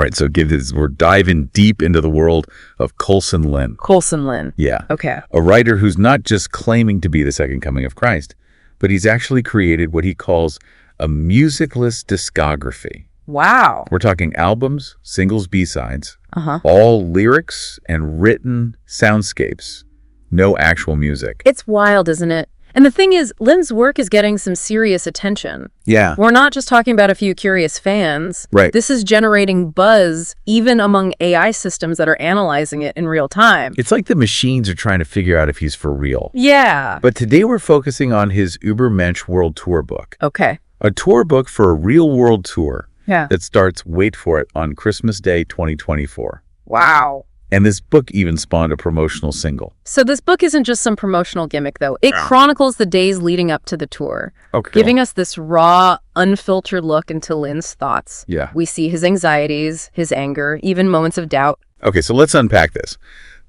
right, so we're diving deep into the world of Colson Lin. Colson Lin. Yeah. Okay. A writer who's not just claiming to be the second coming of Christ, but he's actually created what he calls a musicless discography. Wow. We're talking albums, singles, B-sides, Uh-huh. all lyrics and written soundscapes, no actual music. It's wild, isn't it? And the thing is, Lin's work is getting some serious attention. Yeah. We're not just talking about a few curious fans. Right. This is generating buzz even among AI systems that are analyzing it in real time. It's like the machines are trying to figure out if he's for real. Yeah. But today we're focusing on his Übermensch World Tour book. Okay. A tour book for a real-world tour Yeah. that starts, wait for it, on Christmas Day 2024. Wow. And this book even spawned a promotional single. So this book isn't just some promotional gimmick, though. It chronicles the days leading up to the tour, giving us this raw, unfiltered look into Lin's thoughts. Yeah. We see his anxieties, his anger, even moments of doubt. Okay, so let's unpack this.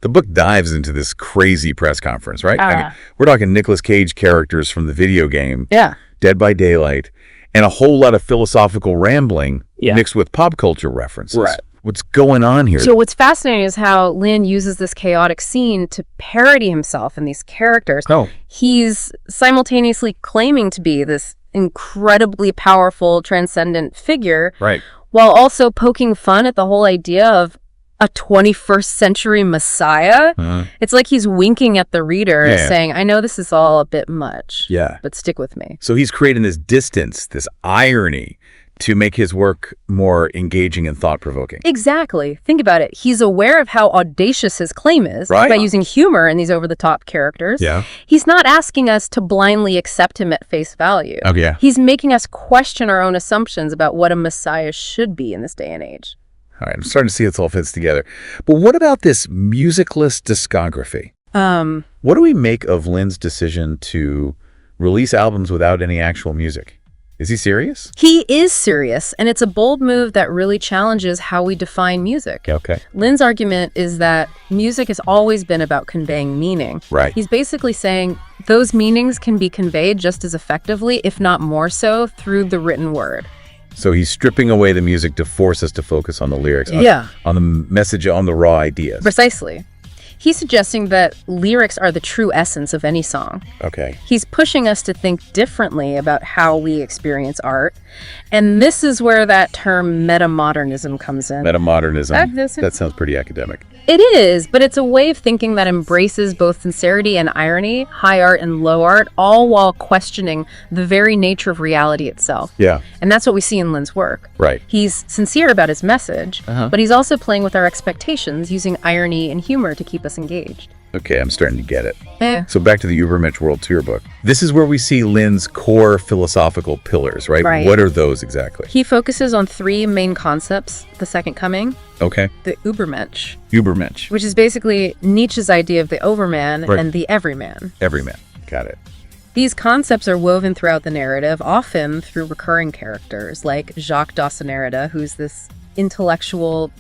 The book dives into this crazy press conference, right? I mean, we're talking Nicolas Cage characters from the video game, Yeah. Dead by Daylight, and a whole lot of philosophical rambling mixed with pop culture references. Right. What's going on here? So what's fascinating is how Lin uses this chaotic scene to parody himself and these characters. Oh. He's simultaneously claiming to be this incredibly powerful, transcendent figure, Right. while also poking fun at the whole idea of a 21st century messiah. It's like he's winking at the reader, saying, I know this is all a bit much, but stick with me. So he's creating this distance, this irony, to make his work more engaging and thought-provoking. Exactly. Think about it. He's aware of how audacious his claim is by using humor in these over-the-top characters. Yeah. He's not asking us to blindly accept him at face value. Okay, yeah. He's making us question our own assumptions about what a messiah should be in this day and age. All right, I'm starting to see it all fits together. But what about this musicless discography? What do we make of Lin's decision to release albums without any actual music? Is he serious? He is serious, and it's a bold move that really challenges how we define music. Okay. Lin's argument is that music has always been about conveying meaning. Right. He's basically saying those meanings can be conveyed just as effectively, if not more so, through the written word. So he's stripping away the music to force us to focus on the lyrics, on the message, on the raw ideas. Precisely. He's suggesting that lyrics are the true essence of any song. Okay. He's pushing us to think differently about how we experience art. And this is where that term metamodernism comes in. Metamodernism. That sounds pretty academic. It is, but it's a way of thinking that embraces both sincerity and irony, high art and low art, all while questioning the very nature of reality itself. Yeah. And that's what we see in Lin's work. Right. He's sincere about his message, but he's also playing with our expectations, using irony and humor to keep us engaged. Okay, I'm starting to get it. Yeah. So back to the Übermensch World Tour book. This is where we see Lin's core philosophical pillars, right? Right. What are those exactly? He focuses on three main concepts: the second coming, Okay. the Übermensch, Übermensch. which is basically Nietzsche's idea of the overman, and the everyman. Everyman. Got it. These concepts are woven throughout the narrative, often through recurring characters like Jacques Dossenerida, who's this intellectual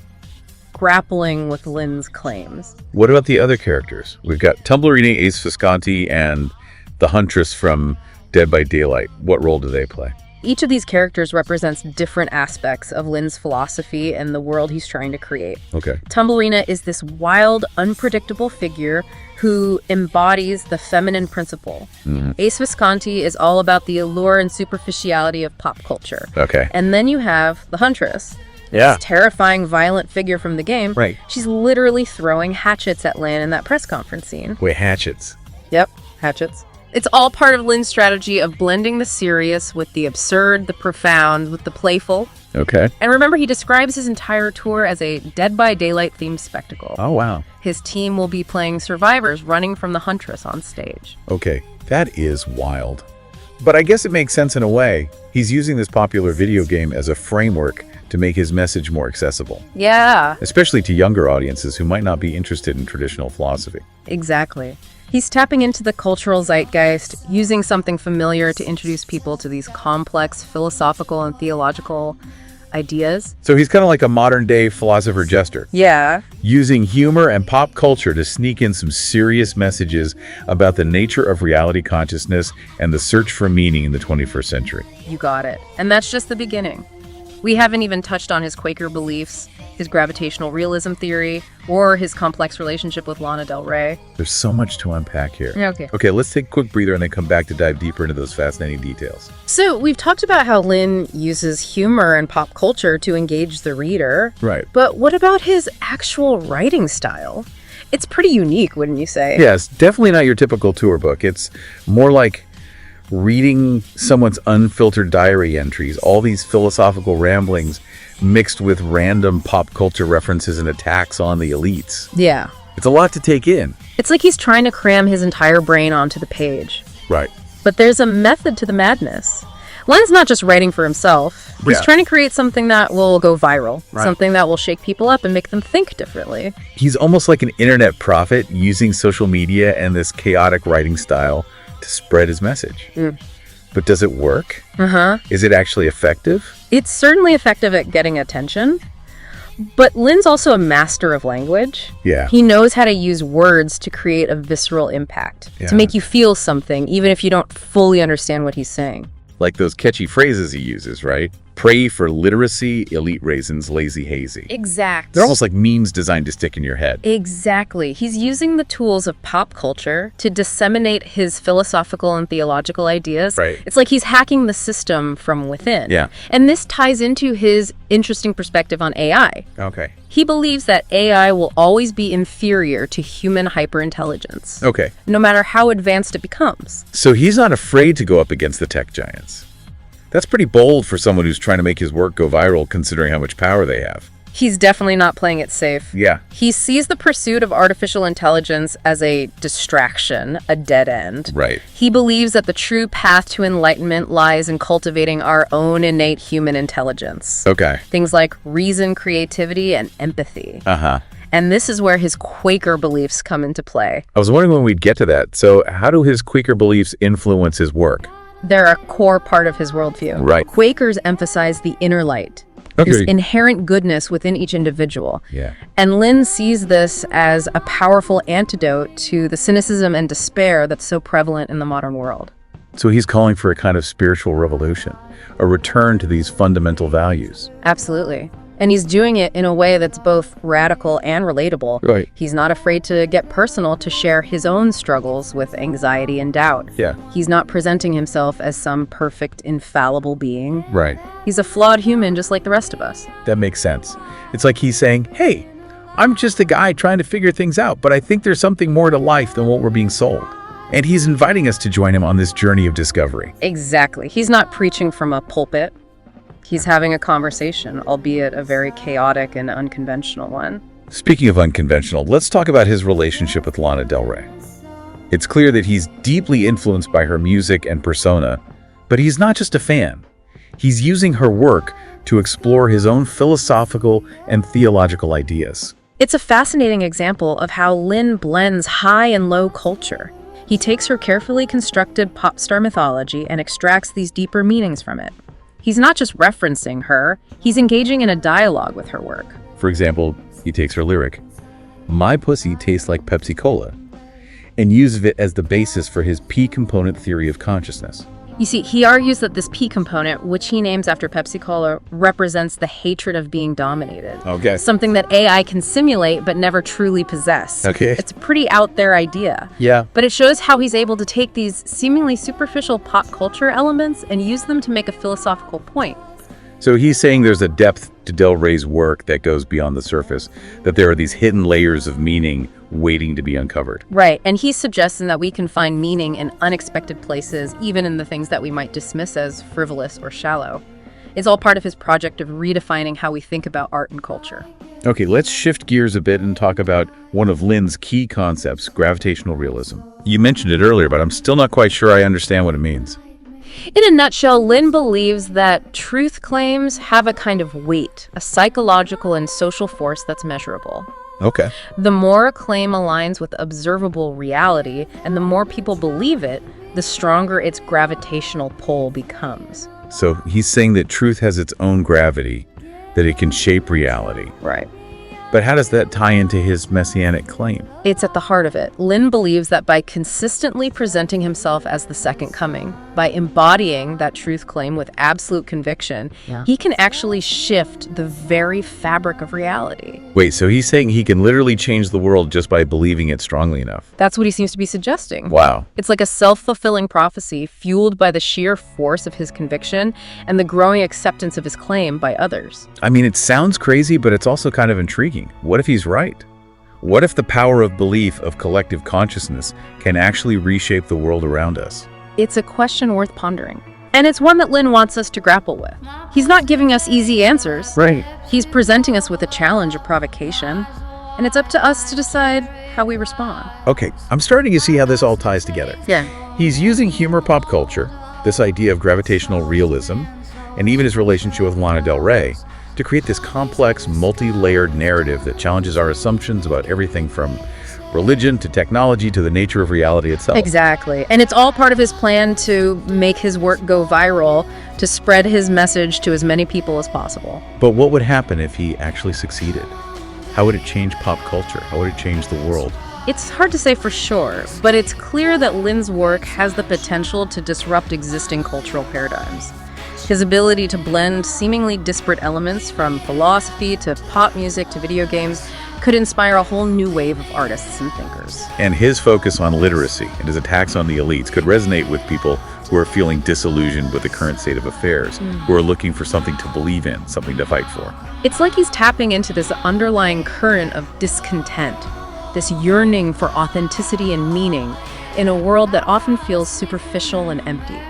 grappling with Lin's claims. What about the other characters? We've got Tumblerina, Ace Visconti, and the Huntress from Dead by Daylight. What role do they play? Each of these characters represents different aspects of Lin's philosophy and the world he's trying to create. Okay. Tumblerina is this wild, unpredictable figure who embodies the feminine principle. Ace Visconti is all about the allure and superficiality of pop culture. Okay. And then you have the Huntress. Yeah. This terrifying, violent figure from the game. Right. She's literally throwing hatchets at Lin in that press conference scene. Wait, hatchets. Yep, hatchets. It's all part of Lin's strategy of blending the serious with the absurd, the profound, with the playful. Okay. And remember, he describes his entire tour as a Dead by Daylight themed spectacle. Oh, wow. His team will be playing survivors running from the Huntress on stage. Okay. That is wild. But I guess it makes sense in a way. He's using this popular video game as a framework to make his message more accessible. Yeah. Especially to younger audiences who might not be interested in traditional philosophy. Exactly. He's tapping into the cultural zeitgeist, using something familiar to introduce people to these complex philosophical and theological ideas. So he's kind of like a modern-day philosopher jester. Yeah. Using humor and pop culture to sneak in some serious messages about the nature of reality consciousness and the search for meaning in the 21st century. You got it. And that's just the beginning. We haven't even touched on his Quaker beliefs, his gravitational realism theory, or his complex relationship with Lana Del Rey. There's so much to unpack here. Okay, let's take a quick breather and then come back to dive deeper into those fascinating details. So we've talked about how Lin uses humor and pop culture to engage the reader. Right. But what about his actual writing style? It's pretty unique, wouldn't you say? Yes, definitely not your typical tour book. It's more like reading someone's unfiltered diary entries, all these philosophical ramblings mixed with random pop culture references and attacks on the elites. Yeah. It's a lot to take in. It's like he's trying to cram his entire brain onto the page. Right. But there's a method to the madness. Len's not just writing for himself. He's trying to create something that will go viral, something that will shake people up and make them think differently. He's almost like an internet prophet using social media and this chaotic writing style to spread his message. But does it work? Is it actually effective? It's certainly effective at getting attention. But Lin's also a master of language. Yeah. He knows how to use words to create a visceral impact, to make you feel something, even if you don't fully understand what he's saying. Like those catchy phrases he uses, right? Pray for literacy, elite raisins, lazy hazy. Exact. They're almost like memes designed to stick in your head. Exactly. He's using the tools of pop culture to disseminate his philosophical and theological ideas. Right. It's like he's hacking the system from within. Yeah. And this ties into his interesting perspective on AI. Okay. He believes that AI will always be inferior to human hyperintelligence. Okay. No matter how advanced it becomes. So he's not afraid to go up against the tech giants. That's pretty bold for someone who's trying to make his work go viral, considering how much power they have. He's definitely not playing it safe. Yeah. He sees the pursuit of artificial intelligence as a distraction, a dead end. Right. He believes that the true path to enlightenment lies in cultivating our own innate human intelligence. Okay. Things like reason, creativity, and empathy. And this is where his Quaker beliefs come into play. I was wondering when we'd get to that. So how do his Quaker beliefs influence his work? They're a core part of his worldview. Right. Quakers emphasize the inner light. Okay. There's inherent goodness within each individual. Yeah. And Lin sees this as a powerful antidote to the cynicism and despair that's so prevalent in the modern world. So he's calling for a kind of spiritual revolution, a return to these fundamental values. Absolutely. And he's doing it in a way that's both radical and relatable. Right. He's not afraid to get personal to share his own struggles with anxiety and doubt. Yeah. He's not presenting himself as some perfect, infallible being. Right. He's a flawed human just like the rest of us. That makes sense. It's like he's saying, hey, I'm just a guy trying to figure things out, but I think there's something more to life than what we're being sold. And he's inviting us to join him on this journey of discovery. Exactly. He's not preaching from a pulpit. He's having a conversation, albeit a very chaotic and unconventional one. Speaking of unconventional, let's talk about his relationship with Lana Del Rey. It's clear that he's deeply influenced by her music and persona, but he's not just a fan. He's using her work to explore his own philosophical and theological ideas. It's a fascinating example of how Lin blends high and low culture. He takes her carefully constructed pop star mythology and extracts these deeper meanings from it. He's not just referencing her, he's engaging in a dialogue with her work. For example, he takes her lyric, "My pussy tastes like Pepsi Cola," and uses it as the basis for his P component theory of consciousness. You see, he argues that this P component, which he names after Pepsi Cola, represents the hatred of being dominated. Okay. Something that AI can simulate but never truly possess. Okay. It's a pretty out there idea. Yeah. But it shows how he's able to take these seemingly superficial pop culture elements and use them to make a philosophical point. So he's saying there's a depth to Del Rey's work that goes beyond the surface, that there are these hidden layers of meaning waiting to be uncovered. Right, and he's suggesting that we can find meaning in unexpected places, even in the things that we might dismiss as frivolous or shallow. It's all part of his project of redefining how we think about art and culture. Okay, let's shift gears a bit and talk about one of Lin's key concepts, gravitational realism. You mentioned it earlier, but I'm still not quite sure I understand what it means. In a nutshell, Lin believes that truth claims have a kind of weight, a psychological and social force that's measurable. Okay. The more a claim aligns with observable reality, and the more people believe it, the stronger its gravitational pull becomes. So he's saying that truth has its own gravity, that it can shape reality. Right. But how does that tie into his messianic claim? It's at the heart of it. Lin believes that by consistently presenting himself as the second coming, by embodying that truth claim with absolute conviction, he can actually shift the very fabric of reality. Wait, so he's saying he can literally change the world just by believing it strongly enough? That's what he seems to be suggesting. Wow. It's like a self-fulfilling prophecy fueled by the sheer force of his conviction and the growing acceptance of his claim by others. I mean, it sounds crazy, but it's also kind of intriguing. What if he's right? What if the power of belief, of collective consciousness, can actually reshape the world around us? It's a question worth pondering. And it's one that Lin wants us to grapple with. He's not giving us easy answers. Right. He's presenting us with a challenge, a provocation. And it's up to us to decide how we respond. Okay, I'm starting to see how this all ties together. Yeah. He's using humor pop culture, this idea of gravitational realism, and even his relationship with Lana Del Rey, to create this complex, multi-layered narrative that challenges our assumptions about everything from religion to technology to the nature of reality itself. Exactly. And it's all part of his plan to make his work go viral, to spread his message to as many people as possible. But what would happen if he actually succeeded? How would it change pop culture? How would it change the world? It's hard to say for sure, but it's clear that Lin's work has the potential to disrupt existing cultural paradigms. His ability to blend seemingly disparate elements from philosophy to pop music to video games could inspire a whole new wave of artists and thinkers. And his focus on literacy and his attacks on the elites could resonate with people who are feeling disillusioned with the current state of affairs, who are looking for something to believe in, something to fight for. It's like he's tapping into this underlying current of discontent, this yearning for authenticity and meaning in a world that often feels superficial and empty.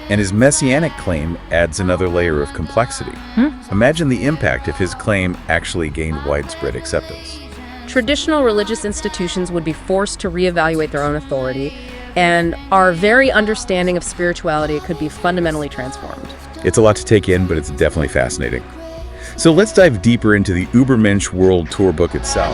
And his messianic claim adds another layer of complexity. Imagine the impact if his claim actually gained widespread acceptance. Traditional religious institutions would be forced to reevaluate their own authority, and our very understanding of spirituality could be fundamentally transformed. It's a lot to take in, but it's definitely fascinating. So let's dive deeper into the Übermensch World Tour book itself.